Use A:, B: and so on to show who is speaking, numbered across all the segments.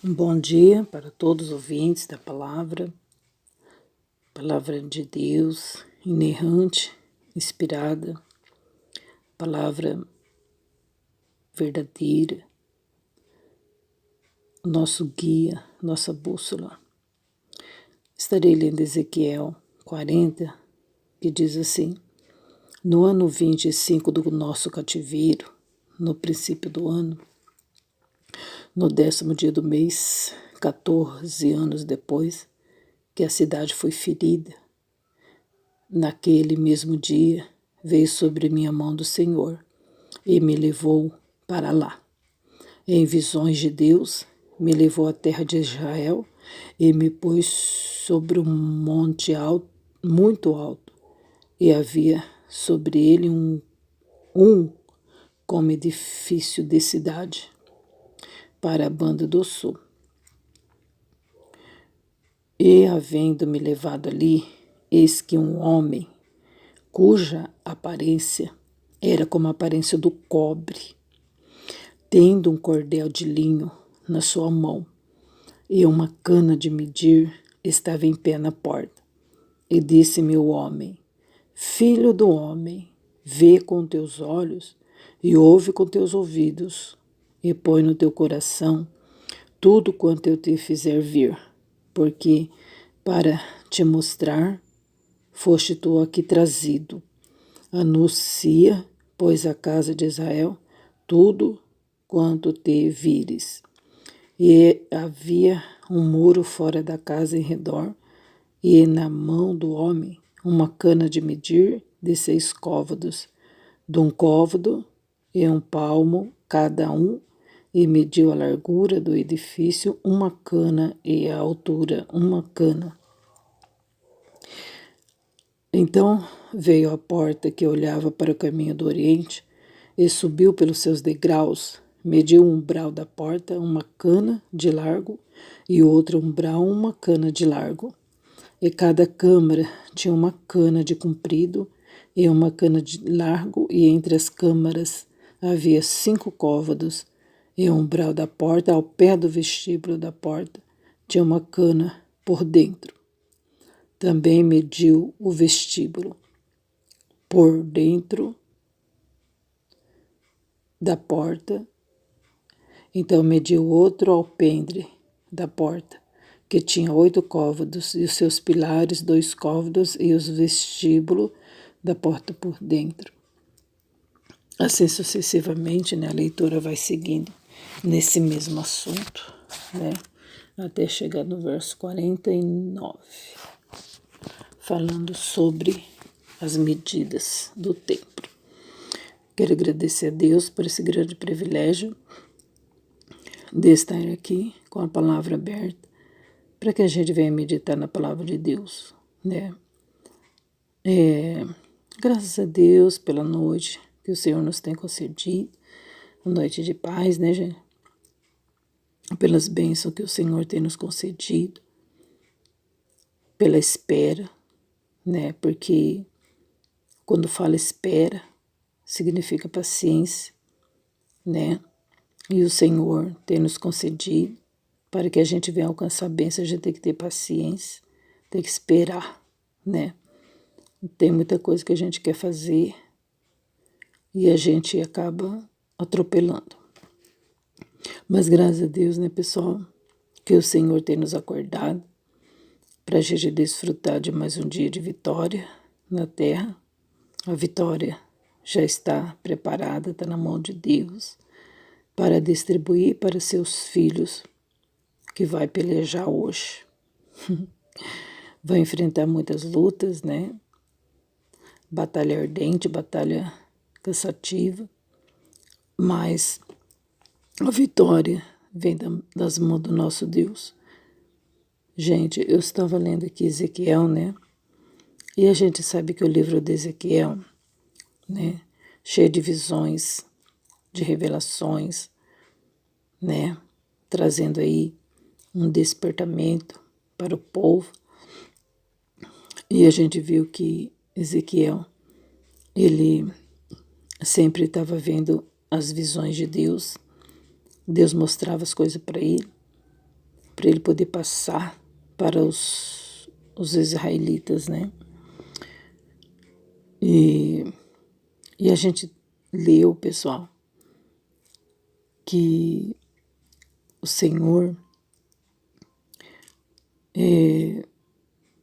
A: Um bom dia para todos os ouvintes da palavra de Deus, inerrante, inspirada, palavra verdadeira, nosso guia, nossa bússola. Estarei lendo Ezequiel 40, que diz assim: no ano 25 do nosso cativeiro, no princípio do ano, no 10º dia do mês, 14 anos depois que a cidade foi ferida, naquele mesmo dia veio sobre mim a mão do Senhor e me levou para lá. Em visões de Deus, me levou à terra de Israel e me pôs sobre um monte alto, muito alto, e havia sobre ele um como edifício de cidade para a banda do sul. E, havendo-me levado ali, eis que um homem, cuja aparência era como a aparência do cobre, tendo um cordel de linho na sua mão e uma cana de medir, estava em pé na porta. E disse-me o homem: Filho do homem, vê com teus olhos e ouve com teus ouvidos, e põe no teu coração tudo quanto eu te fizer vir, porque para te mostrar foste tu aqui trazido. Anuncia, pois, à casa de Israel tudo quanto te vires. E havia um muro fora da casa em redor, e na mão do homem uma cana de medir de 6 côvados, de um côvado e 1 palmo cada um, e mediu a largura do edifício 1 cana e a altura 1 cana. Então veio à porta que olhava para o caminho do oriente e subiu pelos seus degraus, mediu o umbral da porta 1 cana de largo e outro umbral 1 cana de largo. E cada câmara tinha 1 cana de comprido e 1 cana de largo, e entre as câmaras havia 5 côvados, e o umbral da porta, ao pé do vestíbulo da porta, tinha 1 cana por dentro. Também mediu o vestíbulo por dentro da porta. Então mediu outro alpendre da porta, que tinha 8 côvados, e os seus pilares 2 côvados, e os vestíbulos da porta por dentro. Assim sucessivamente, né, a leitura vai seguindo nesse mesmo assunto, né, até chegar no verso 49, falando sobre as medidas do templo. Quero agradecer a Deus por esse grande privilégio de estar aqui com a palavra aberta, para que a gente venha meditar na palavra de Deus, né? Graças a Deus pela noite que o Senhor nos tem concedido, uma noite de paz, né, gente? Pelas bênçãos que o Senhor tem nos concedido, pela espera, né? Porque quando fala espera, significa paciência, né? E o Senhor tem nos concedido, para que a gente venha alcançar a bênção, a gente tem que ter paciência, tem que esperar, né? Tem muita coisa que a gente quer fazer e a gente acaba atropelando. Mas graças a Deus, né, pessoal, que o Senhor tem nos acordado para a gente desfrutar de mais um dia de vitória na terra. A vitória já está preparada, está na mão de Deus, para distribuir para seus filhos, que vai pelejar hoje. Vai enfrentar muitas lutas, né? Batalha ardente, batalha cansativa, mas a vitória vem das mãos do nosso Deus. Gente, eu estava lendo aqui Ezequiel, né? E a gente sabe que o livro de Ezequiel, né, cheio de visões, de revelações, né, trazendo aí um despertamento para o povo. E a gente viu que Ezequiel, ele sempre estava vendo as visões de Deus. Deus mostrava as coisas para ele. para ele poder passar para os israelitas, né? E a gente leu, pessoal, que o Senhor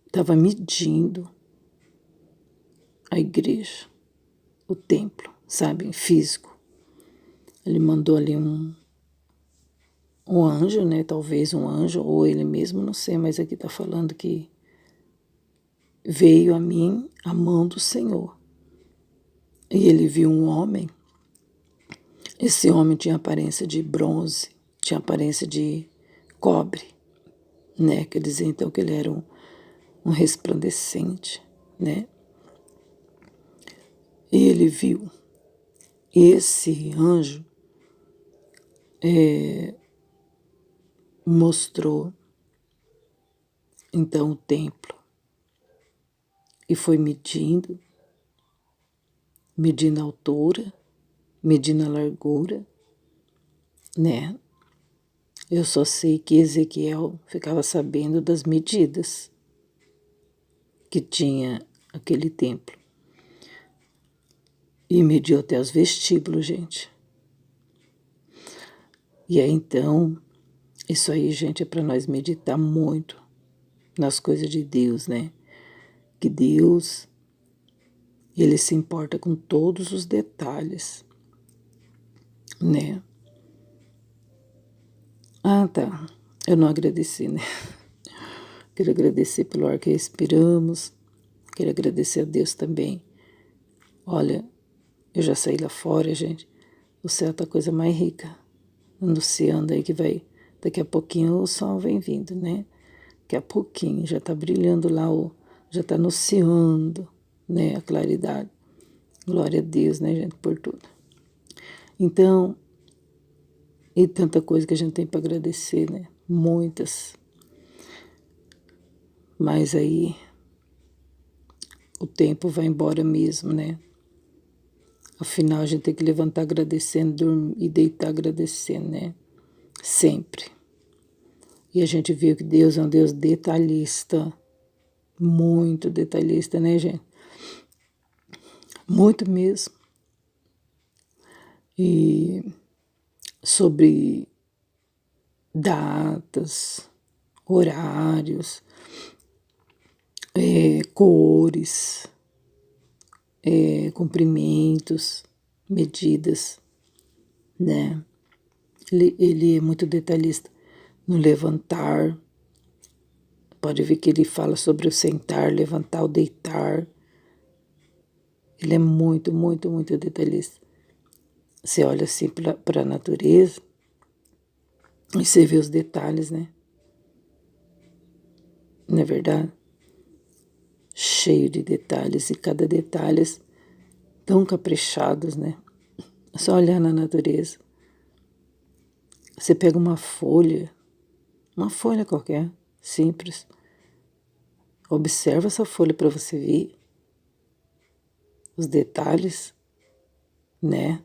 A: estava medindo a igreja, o templo, sabe, em físico. Ele mandou ali um anjo, né? Talvez um anjo, ou ele mesmo, não sei, mas aqui está falando que veio a mim a mão do Senhor. E ele viu um homem. Esse homem tinha aparência de bronze, tinha aparência de cobre, né? Quer dizer, então, que ele era um resplandecente, né? E ele viu. Esse anjo mostrou, então, o templo. E foi medindo a altura, medindo a largura, né? Eu só sei que Ezequiel ficava sabendo das medidas que tinha aquele templo. E mediu até os vestíbulos, gente. E aí, então, isso aí, gente, é para nós meditar muito nas coisas de Deus, né? Que Deus, Ele se importa com todos os detalhes, né? Ah, tá. Eu não agradeci, né? Quero agradecer pelo ar que respiramos. Quero agradecer a Deus também. Olha, eu já saí lá fora, gente. O céu tá a coisa mais rica. Anunciando aí que vai... Daqui a pouquinho o sol vem vindo, né? Daqui a pouquinho já tá brilhando lá, já tá anunciando, né? A claridade. Glória a Deus, né, gente, por tudo. Então, e tanta coisa que a gente tem para agradecer, né? Muitas. Mas aí o tempo vai embora mesmo, né? Afinal, a gente tem que levantar agradecendo, dormir e deitar agradecendo, né? Sempre. E a gente viu que Deus é um Deus detalhista. Muito detalhista, né, gente? Muito mesmo. E sobre datas, horários, cores, comprimentos, medidas, né? Ele é muito detalhista no levantar. Pode ver que ele fala sobre o sentar, levantar, o deitar. Ele é muito, muito, muito detalhista. Você olha assim para a natureza e você vê os detalhes, né? Não é verdade? Cheio de detalhes, e cada detalhe tão caprichados, né? É só olhar na natureza. Você pega uma folha qualquer, simples. Observa essa folha para você ver os detalhes, né?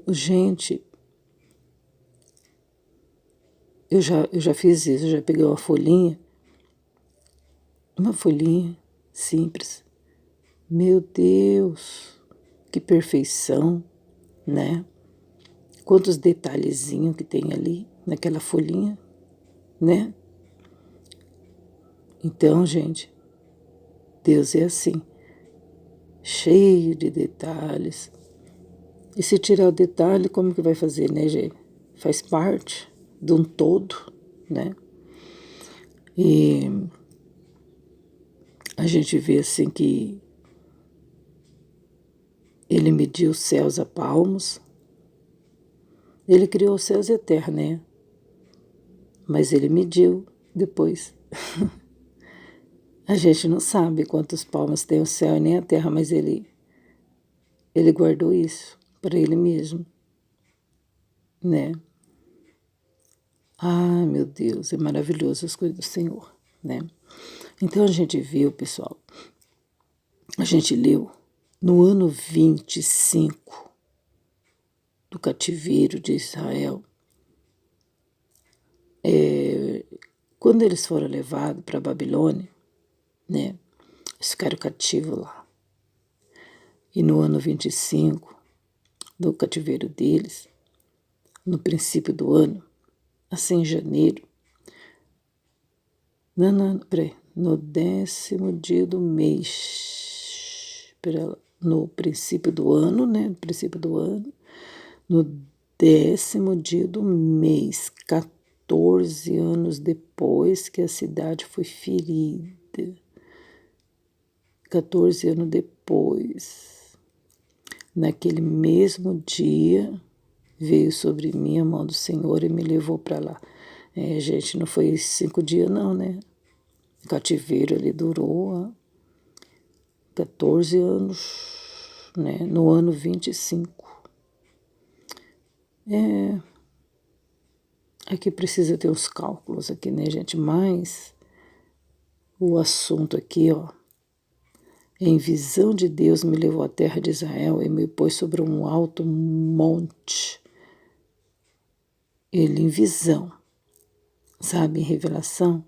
A: Gente, eu já fiz isso, eu já peguei uma folhinha simples. Meu Deus, que perfeição, né? Quantos detalhezinhos que tem ali naquela folhinha, né? Então, gente, Deus é assim, cheio de detalhes. E se tirar o detalhe, como que vai fazer, né, gente? Faz parte de um todo, né? E a gente vê assim que ele mediu os céus a palmos. Ele criou os céus e a terra, né? Mas ele mediu depois. A gente não sabe quantos palmos tem o céu e nem a terra, mas ele guardou isso para ele mesmo, né? Ah, meu Deus, é maravilhoso as coisas do Senhor, né? Então a gente viu, pessoal, a gente leu no ano 25 do cativeiro de Israel, Quando eles foram levados para a Babilônia, né, eles ficaram cativos lá. E no ano 25 do cativeiro deles, no princípio do ano, assim em janeiro, no 10º dia do mês, no princípio do ano, né, no princípio do ano, no 10º dia do mês, 14 anos depois que a cidade foi ferida. 14 anos depois, naquele mesmo dia, veio sobre mim a mão do Senhor e me levou para lá. Gente, não foi 5 dias não, né? O cativeiro ali durou 14 anos, né? No ano 25. Aqui precisa ter uns cálculos aqui, né, gente? Mas o assunto aqui, ó, em visão de Deus me levou à terra de Israel e me pôs sobre um alto monte. Ele em visão, sabe, em revelação.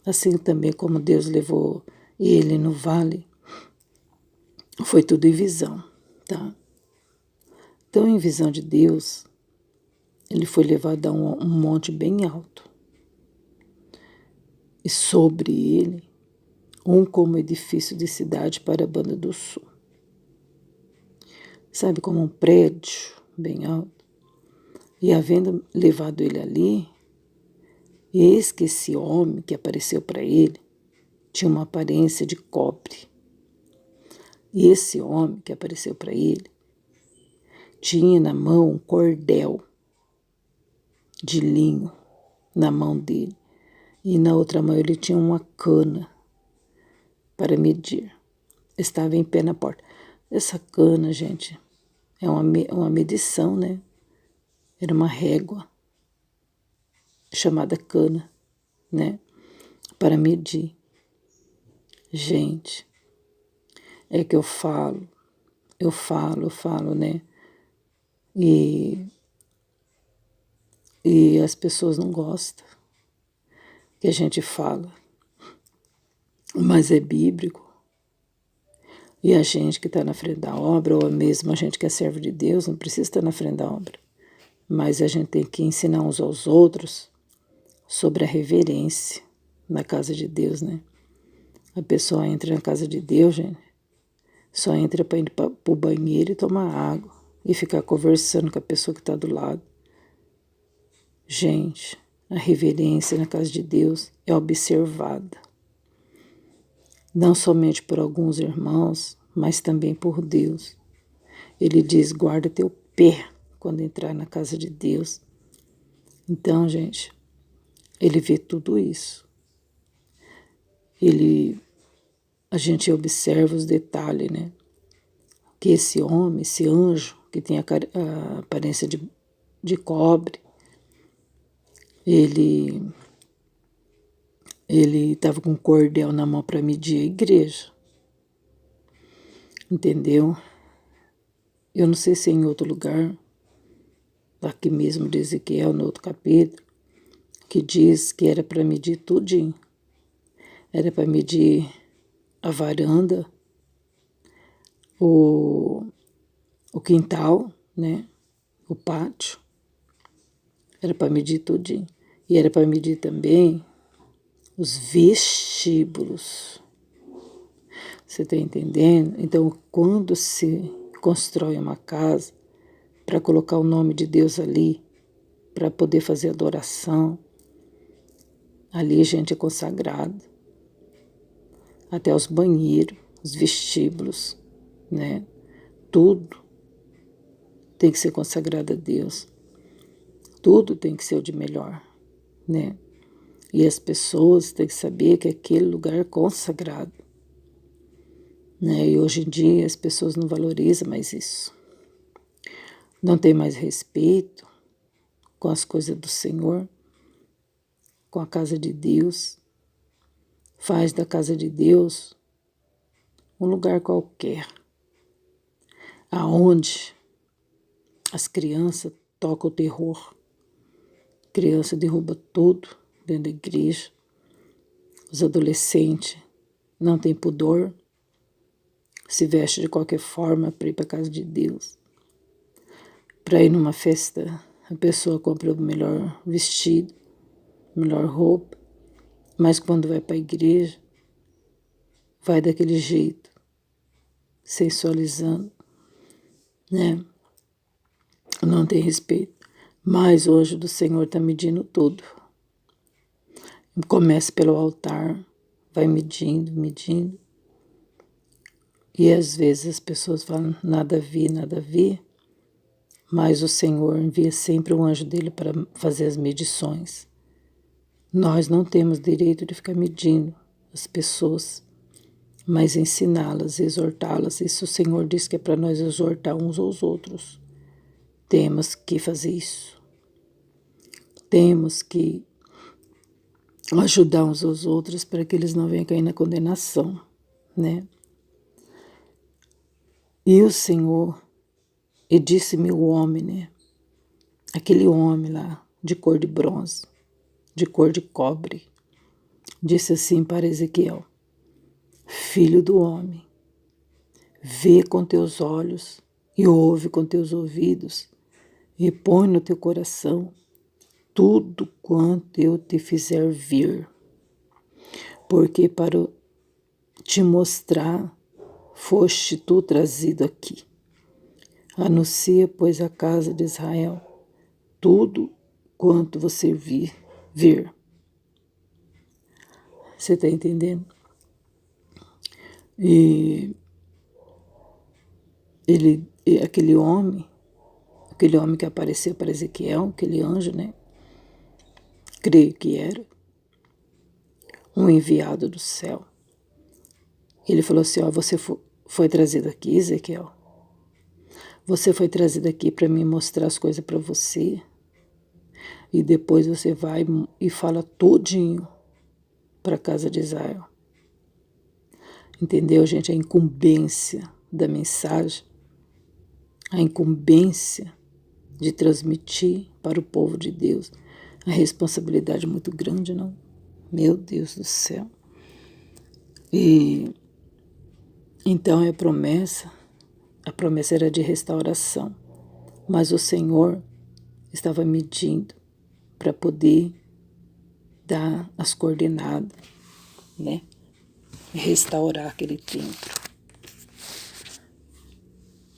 A: Assim também como Deus levou ele no vale, foi tudo em visão, tá? Então, em visão de Deus, ele foi levado a um monte bem alto. E sobre ele, como edifício de cidade para a banda do sul. Sabe, como um prédio bem alto. E havendo levado ele ali, eis que esse homem que apareceu para ele tinha uma aparência de cobre. E esse homem que apareceu para ele tinha na mão um cordel de linho na mão dele. E na outra mão ele tinha uma cana para medir. Estava em pé na porta. Essa cana, gente, é uma medição, né? Era uma régua chamada cana, né? Para medir. Gente, é que eu falo, né? E as pessoas não gostam que a gente fala, mas é bíblico. E a gente que está na frente da obra, ou mesmo a gente que é servo de Deus, não precisa estar na frente da obra. Mas a gente tem que ensinar uns aos outros sobre a reverência na casa de Deus, né? A pessoa entra na casa de Deus, gente, só entra para ir para o banheiro e tomar água e ficar conversando com a pessoa que está do lado. Gente, a reverência na casa de Deus é observada. Não somente por alguns irmãos, mas também por Deus. Ele diz, guarda teu pé quando entrar na casa de Deus. Então, gente, ele vê tudo isso. A gente observa os detalhes, né? Que esse homem, esse anjo, que tem a aparência de cobre, ele estava com um cordel na mão para medir a igreja. Entendeu? Eu não sei se é em outro lugar, aqui mesmo de Ezequiel, no outro capítulo, que diz que era para medir tudinho. Era para medir a varanda, o quintal, né? O pátio. Era para medir tudinho. E era para medir também os vestíbulos. Você está entendendo? Então, quando se constrói uma casa para colocar o nome de Deus ali, para poder fazer adoração, ali a gente é consagrado. Até os banheiros, os vestíbulos, né? Tudo tem que ser consagrado a Deus. Tudo tem que ser o de melhor, né? E as pessoas têm que saber que aquele lugar é consagrado, né? E hoje em dia as pessoas não valorizam mais isso. Não tem mais respeito com as coisas do Senhor, com a casa de Deus. Faz da casa de Deus um lugar qualquer, aonde as crianças tocam o terror, criança derruba tudo dentro da igreja. Os adolescentes não têm pudor, se veste de qualquer forma para ir para a casa de Deus. Para ir numa festa, a pessoa compra o melhor vestido, melhor roupa, mas quando vai para a igreja, vai daquele jeito, sensualizando, né? Não tem respeito. Mas hoje o Senhor está medindo tudo. Começa pelo altar, vai medindo, medindo. E às vezes as pessoas falam, nada a ver, nada a ver. Mas o Senhor envia sempre um anjo dele para fazer as medições. Nós não temos direito de ficar medindo as pessoas, mas ensiná-las, exortá-las. Isso o Senhor diz que é para nós exortar uns aos outros. Temos que fazer isso. Temos que ajudar uns aos outros para que eles não venham cair na condenação, né? E o Senhor, e disse-me o homem, né? Aquele homem lá, de cor de bronze, de cor de cobre, disse assim para Ezequiel: Filho do homem, vê com teus olhos e ouve com teus ouvidos e põe no teu coração tudo quanto eu te fizer vir, porque para te mostrar foste tu trazido aqui. Anuncia, pois, à casa de Israel tudo quanto você vir. Você está entendendo? E aquele homem que apareceu para Ezequiel, aquele anjo, né? Creio que era um enviado do céu. Ele falou assim, ó, você foi trazido aqui, Ezequiel. Você foi trazido aqui para me mostrar as coisas para você. E depois você vai e fala tudinho para a casa de Israel. Entendeu, gente? A incumbência da mensagem, a incumbência de transmitir para o povo de Deus. A responsabilidade é muito grande, não? Meu Deus do céu. E então a promessa era de restauração, mas o Senhor estava medindo para poder dar as coordenadas, né? Restaurar aquele templo.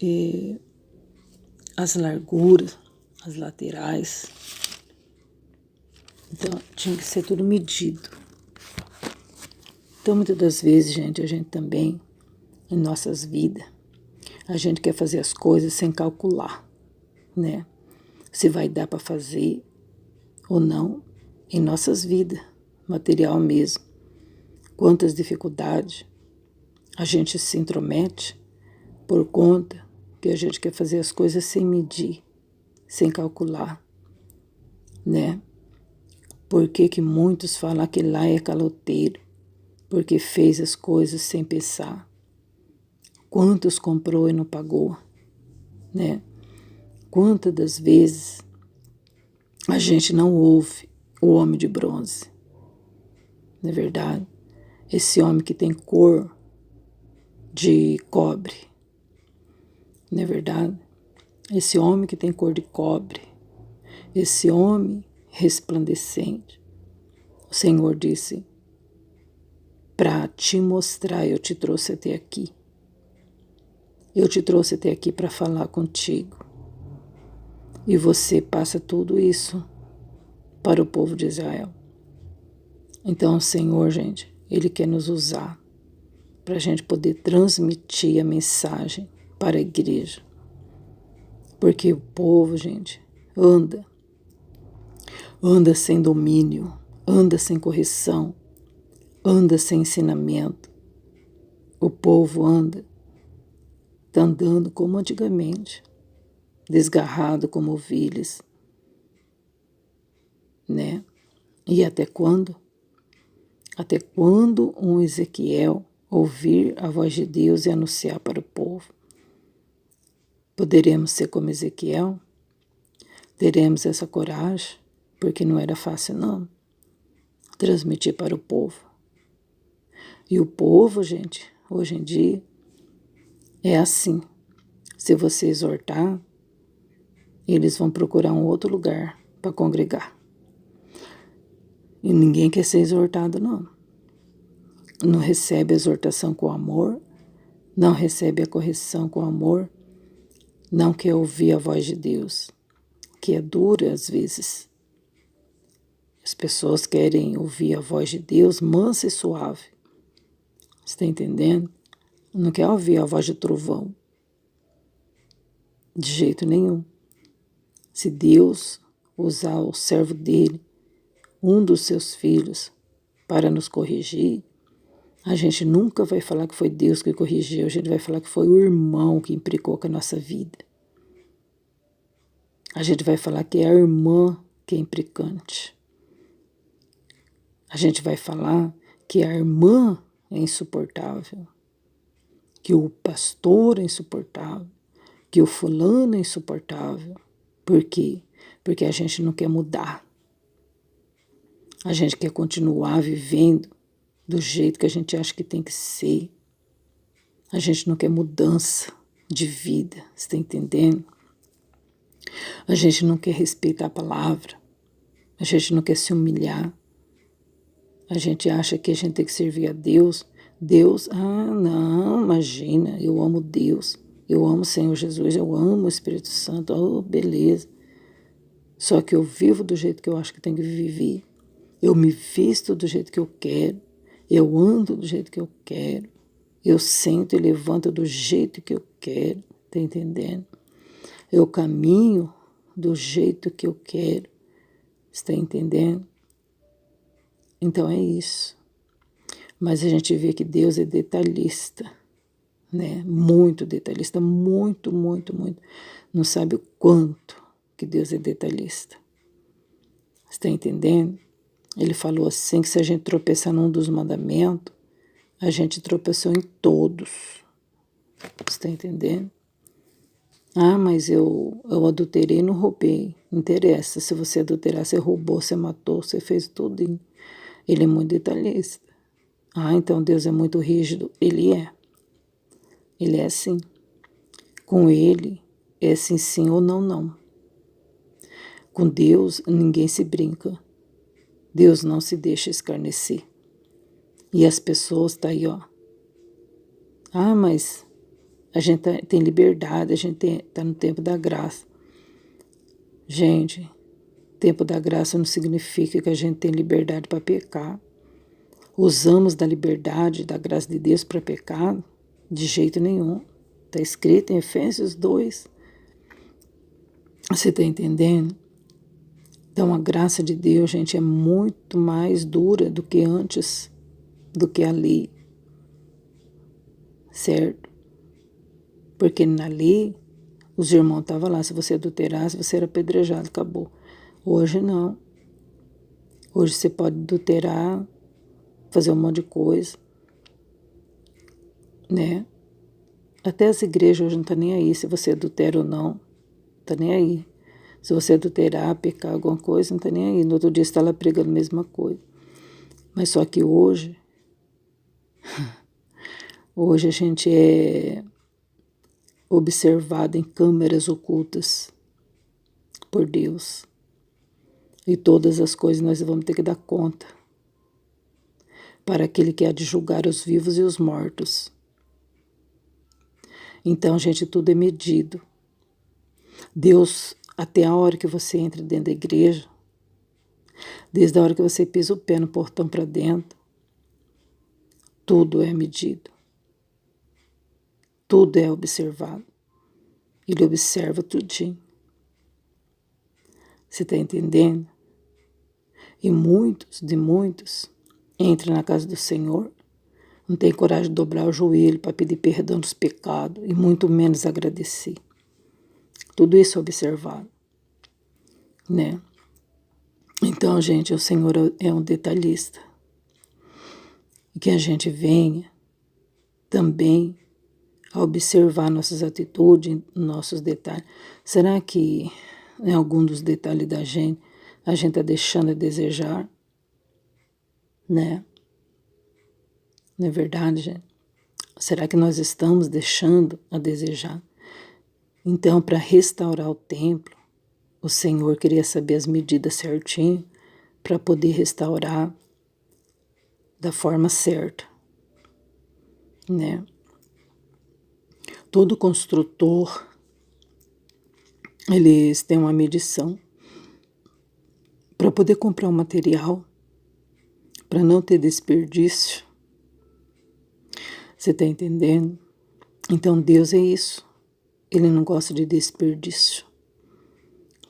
A: E as larguras, as laterais, então tinha que ser tudo medido. Então muitas das vezes, gente, a gente também, em nossas vidas, a gente quer fazer as coisas sem calcular, né? Se vai dar para fazer ou não em nossas vidas, material mesmo. Quantas dificuldades a gente se intromete por conta que a gente quer fazer as coisas sem medir, sem calcular, né? Por que muitos falam que lá é caloteiro? Porque fez as coisas sem pensar. Quantos comprou e não pagou, né? Quantas das vezes a gente não ouve o homem de bronze, não é verdade? Esse homem que tem cor de cobre, não é verdade? Esse homem que tem cor de cobre, esse homem resplandecente. O Senhor disse, para te mostrar, eu te trouxe até aqui. Eu te trouxe até aqui para falar contigo. E você passa tudo isso para o povo de Israel. Então o Senhor, gente, Ele quer nos usar para a gente poder transmitir a mensagem para a igreja. Porque o povo, gente, anda sem domínio, anda sem correção, anda sem ensinamento. O povo está andando como antigamente, desgarrado como ovelhas, né? E até quando? Até quando um Ezequiel ouvir a voz de Deus e anunciar para o povo? Poderemos ser como Ezequiel? Teremos essa coragem porque não era fácil não transmitir para o povo. E o povo, gente, hoje em dia, é assim. Se você exortar, eles vão procurar um outro lugar para congregar. E ninguém quer ser exortado, não. Não recebe a exortação com amor, não recebe a correção com amor, não quer ouvir a voz de Deus, que é dura às vezes. As pessoas querem ouvir a voz de Deus mansa e suave. Você está entendendo? Não quer ouvir a voz de trovão. De jeito nenhum. Se Deus usar o servo dele, um dos seus filhos, para nos corrigir, a gente nunca vai falar que foi Deus que corrigiu, a gente vai falar que foi o irmão que implicou com a nossa vida. A gente vai falar que é a irmã que é implicante. A gente vai falar que a irmã é insuportável, que o pastor é insuportável, que o fulano é insuportável. Por quê? Porque a gente não quer mudar. A gente quer continuar vivendo do jeito que a gente acha que tem que ser. A gente não quer mudança de vida, você está entendendo? A gente não quer respeitar a palavra. A gente não quer se humilhar. A gente acha que a gente tem que servir a Deus. Deus, não, imagina, eu amo Deus. Eu amo o Senhor Jesus, eu amo o Espírito Santo. Oh, beleza. Só que eu vivo do jeito que eu acho que tem que viver. Eu me visto do jeito que eu quero. Eu ando do jeito que eu quero. Eu sento e levanto do jeito que eu quero. Tá entendendo? Eu caminho do jeito que eu quero. Está entendendo? Então é isso. Mas a gente vê que Deus é detalhista, né? Muito detalhista, muito, muito, muito. Não sabe o quanto que Deus é detalhista. Está entendendo? Ele falou assim que se a gente tropeçar num dos mandamentos, a gente tropeçou em todos. Está entendendo? Mas eu adulterei e não roubei. Não interessa. Se você adulterar, você roubou, você matou, você fez tudo. Ele é muito detalhista. Então Deus é muito rígido. Ele é. Ele é assim. Com ele, é sim, sim ou não, não. Com Deus, ninguém se brinca. Deus não se deixa escarnecer. E as pessoas estão aí, ó. Mas a gente tem liberdade, a gente está no tempo da graça. Gente, tempo da graça não significa que a gente tem liberdade para pecar. Usamos da liberdade, da graça de Deus para pecar? De jeito nenhum. Está escrito em Efésios 2. Você está entendendo? Então a graça de Deus, gente, é muito mais dura do que antes, do que a lei. Certo? Porque na lei, os irmãos estavam lá, se você adulterasse, você era apedrejado, acabou. Hoje não. Hoje você pode adulterar, fazer um monte de coisa, né? Até as igrejas hoje não estão nem aí se você adultera ou não. Não está nem aí. Se você adulterar, pecar alguma coisa, não está nem aí. No outro dia você está lá pregando a mesma coisa. Mas só que hoje a gente é observado em câmeras ocultas por Deus. E todas as coisas nós vamos ter que dar conta para aquele que há de julgar os vivos e os mortos. Então, gente, tudo é medido. Deus, até a hora que você entra dentro da igreja, desde a hora que você pisa o pé no portão para dentro, tudo é medido. Tudo é observado. Ele observa tudinho. Você está entendendo? E muitos entram na casa do Senhor, não tem coragem de dobrar o joelho para pedir perdão dos pecados e muito menos agradecer. Tudo isso é observado, né? Então, gente, o Senhor é um detalhista. E que a gente venha também a observar nossas atitudes, nossos detalhes. Será que em algum dos detalhes da gente, a gente está deixando a desejar, né? Não é verdade, gente? Será que nós estamos deixando a desejar? Então, para restaurar o templo, o Senhor queria saber as medidas certinho para poder restaurar da forma certa, né? Todo construtor, eles têm uma medição para poder comprar o material, para não ter desperdício. Você está entendendo? Então Deus é isso. Ele não gosta de desperdício.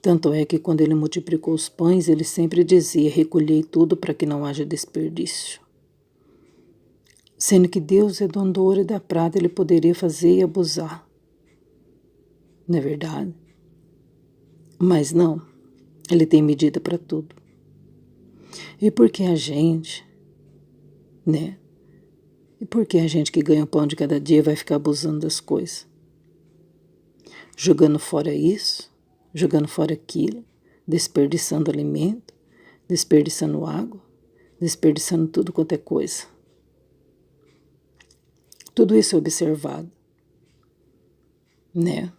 A: Tanto é que quando ele multiplicou os pães, ele sempre dizia: recolhei tudo para que não haja desperdício. Sendo que Deus é dono do ouro e da prata, ele poderia fazer e abusar. Não é verdade? Mas não, ele tem medida para tudo. E por que a gente, né? E por que a gente que ganha o pão de cada dia vai ficar abusando das coisas? Jogando fora isso, jogando fora aquilo, desperdiçando alimento, desperdiçando água, desperdiçando tudo quanto é coisa. Tudo isso é observado, né?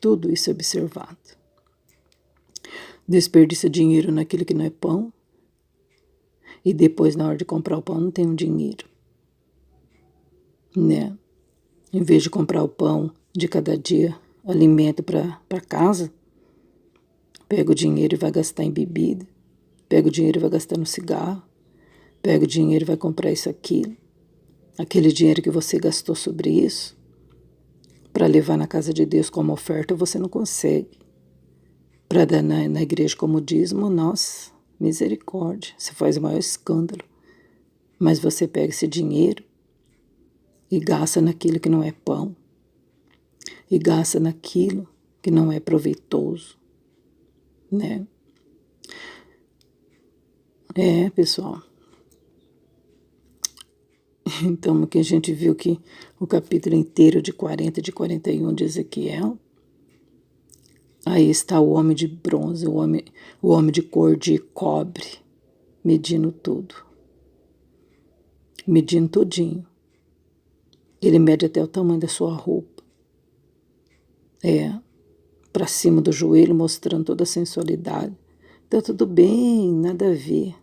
A: Tudo isso é observado. Desperdiça dinheiro naquilo que não é pão, e depois, na hora de comprar o pão, não tem um dinheiro, né? Em vez de comprar o pão de cada dia, alimento para casa, pega o dinheiro e vai gastar em bebida, pega o dinheiro e vai gastar no cigarro, pega o dinheiro e vai comprar isso, aquilo. Aquele dinheiro que você gastou sobre isso, para levar na casa de Deus como oferta, você não consegue. Para dar na igreja como dízimo, nossa, misericórdia, você faz o maior escândalo. Mas você pega esse dinheiro e gasta naquilo que não é pão, e gasta naquilo que não é proveitoso, né? É, pessoal. Então, que a gente viu que o capítulo inteiro de 40 e de 41 de Ezequiel, aí está o homem de bronze, o homem de cor de cobre, medindo tudo. Medindo tudinho. Ele mede até o tamanho da sua roupa. Para cima do joelho, mostrando toda a sensualidade. Tá tudo bem, nada a ver.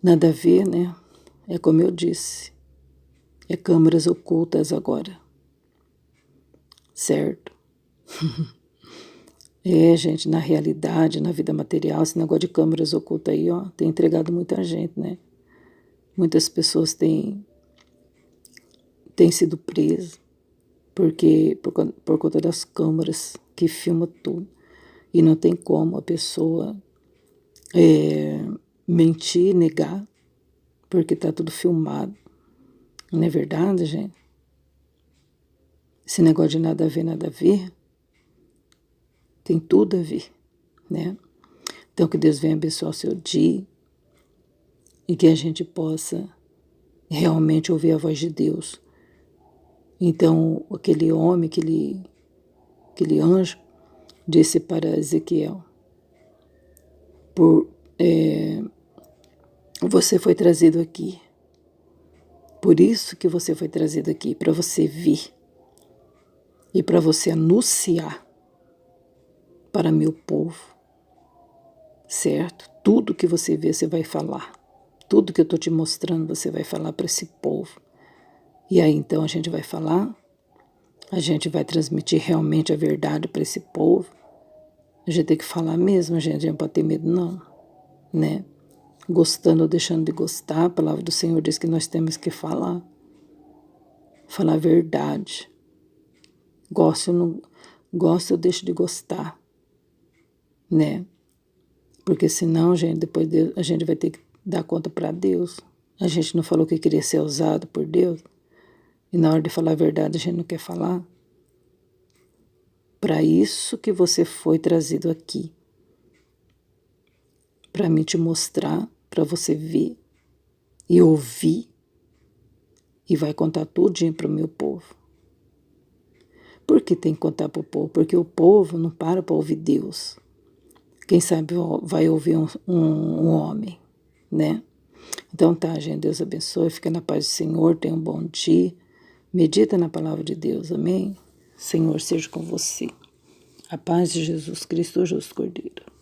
A: Nada a ver, né? É como eu disse. É câmeras ocultas agora. Certo? Gente, na realidade, na vida material, esse negócio de câmeras ocultas aí, ó, tem entregado muita gente, né? Muitas pessoas têm sido presas por conta das câmeras que filmam tudo. E não tem como a pessoa mentir, negar, porque tá tudo filmado. Não é verdade, gente? Esse negócio de nada a ver, tem tudo a ver, né? Então, que Deus venha abençoar o seu dia e que a gente possa realmente ouvir a voz de Deus. Então, aquele homem, aquele anjo, disse para Ezequiel: você foi trazido aqui. Por isso que você foi trazido aqui, para você vir e para você anunciar para meu povo, certo? Tudo que você vê, você vai falar. Tudo que eu estou te mostrando, você vai falar para esse povo. E aí, então, a gente vai falar, a gente vai transmitir realmente a verdade para esse povo. A gente tem que falar mesmo, a gente não pode ter medo, não, né? Gostando ou deixando de gostar, a palavra do Senhor diz que nós temos que falar. Falar a verdade. Gosto ou não gosto, eu deixo de gostar, né? Porque senão, gente, depois a gente vai ter que dar conta para Deus. A gente não falou que queria ser usado por Deus. E na hora de falar a verdade, a gente não quer falar. Para isso que você foi trazido aqui. Para mim te mostrar, para você ver e ouvir. E vai contar tudinho para o meu povo. Por que tem que contar para o povo? Porque o povo não para ouvir Deus. Quem sabe vai ouvir um homem, né? Então tá, gente, Deus abençoe, fica na paz do Senhor, tenha um bom dia, medita na palavra de Deus, amém? Senhor seja com você. A paz de Jesus Cristo, o justo Cordeiro.